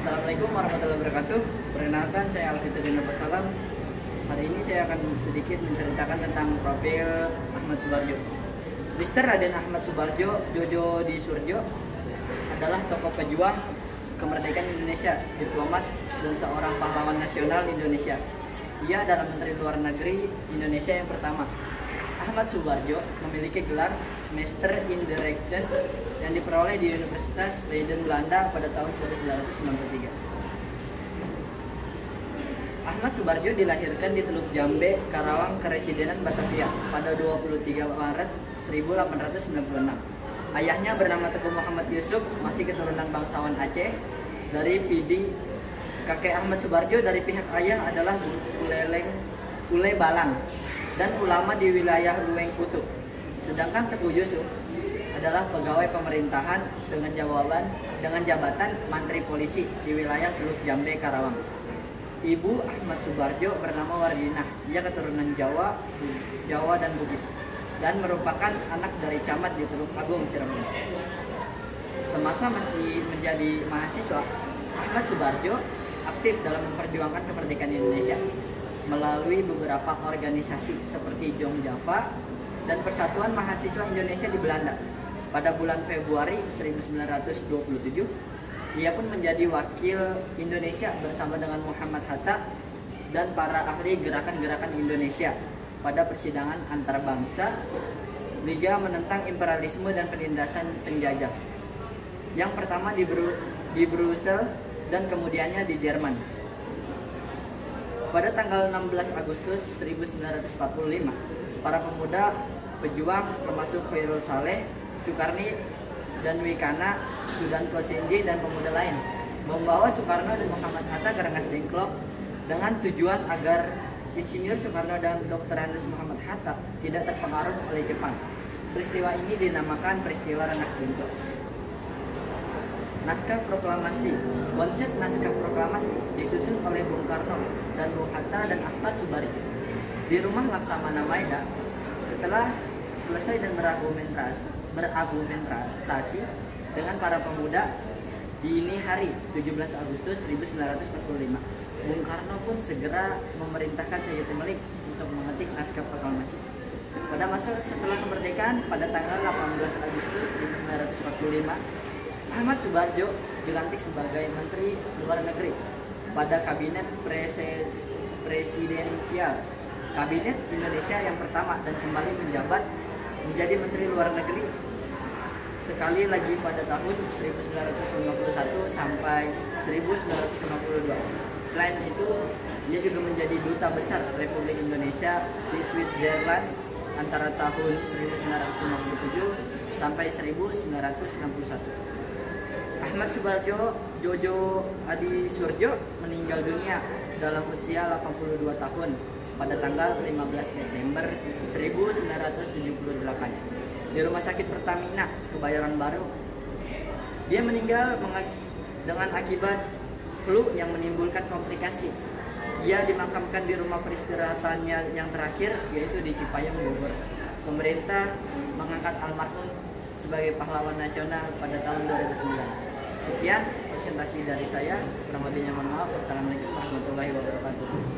Assalamualaikum warahmatullahi wabarakatuh. Perkenalkan, saya Alfitri Nursalam. Hari ini saya akan sedikit menceritakan tentang profil Ahmad Subarjo. Mr. Raden Ahmad Subarjo, Jojo di Surjo, adalah tokoh pejuang kemerdekaan Indonesia, diplomat, dan seorang pahlawan nasional Indonesia. Ia adalah Menteri Luar Negeri Indonesia yang pertama. Ahmad Subarjo memiliki gelar Master in Direction yang diperoleh di Universitas Leiden, Belanda pada tahun 1993. Ahmad Subarjo dilahirkan di Teluk Jambe, Karawang, Keresidenan Batavia pada 23 Maret 1896. Ayahnya bernama Teguh Muhammad Yusuf, masih keturunan bangsawan Aceh dari Pidi. Kakek Ahmad Subarjo dari pihak ayah adalah Ule Balang dan ulama di wilayah Lueng Kutu. Sedangkan Teguh Yusuf adalah pegawai pemerintahan dengan jabatan Mantri Polisi di wilayah Teluk Jambe, Karawang. Ibu Ahmad Subarjo bernama Wardinah. Ia keturunan Jawa dan Bugis dan merupakan anak dari camat di Teluk Agung, Cirebon. Semasa masih menjadi mahasiswa, Ahmad Subarjo aktif dalam memperjuangkan kemerdekaan Indonesia melalui beberapa organisasi seperti Jong Java dan Persatuan Mahasiswa Indonesia di Belanda. Pada bulan Februari 1927, ia pun menjadi wakil Indonesia bersama dengan Muhammad Hatta dan para ahli gerakan-gerakan Indonesia pada persidangan antar bangsa Liga menentang imperialisme dan penindasan penjajah. Yang pertama di Brussel dan kemudiannya di Jerman. Pada tanggal 16 Agustus 1945, para pemuda pejuang termasuk Khairul Saleh, Sukarni, dan Wikana, Sudan Kosindi, dan pemuda lain membawa Soekarno dan Muhammad Hatta ke Rengas Dengklok dengan tujuan agar Insinyur Soekarno dan Dr. Andes Muhammad Hatta tidak terpengaruh oleh Jepang. Peristiwa ini dinamakan peristiwa Rengas Dengklok. Naskah proklamasi. Konsep naskah proklamasi disusun oleh Bung Karno dan Bung Hatta dan Ahmad Subarjo di rumah Laksamana Maeda setelah selesai dan berargumentasi dengan para pemuda dini hari 17 Agustus 1945. Bung Karno pun segera memerintahkan Sayyidina Malik untuk mengetik naskah proklamasi. Pada masa setelah kemerdekaan pada tanggal 18 Agustus 1945, Ahmad Subarjo dilantik sebagai Menteri Luar Negeri pada Kabinet Presidensial Kabinet Indonesia yang pertama dan kembali menjabat menjadi Menteri Luar Negeri sekali lagi pada tahun 1951 sampai 1952. Selain itu, ia juga menjadi Duta Besar Republik Indonesia di Switzerland antara tahun 1957 sampai 1961. Ahmad Subarjo Jojo Adi Surjo meninggal dunia dalam usia 82 tahun pada tanggal 15 Desember 1978 di Rumah Sakit Pertamina, Kebayoran Baru. Dia meninggal dengan akibat flu yang menimbulkan komplikasi. Ia dimakamkan di rumah peristirahatannya yang terakhir, yaitu di Cipayung, Bogor. Pemerintah mengangkat almarhum sebagai pahlawan nasional pada tahun 2009. Sekian presentasi dari saya, kurang lebihnya mohon maaf. Wassalamualaikum warahmatullahi wabarakatuh.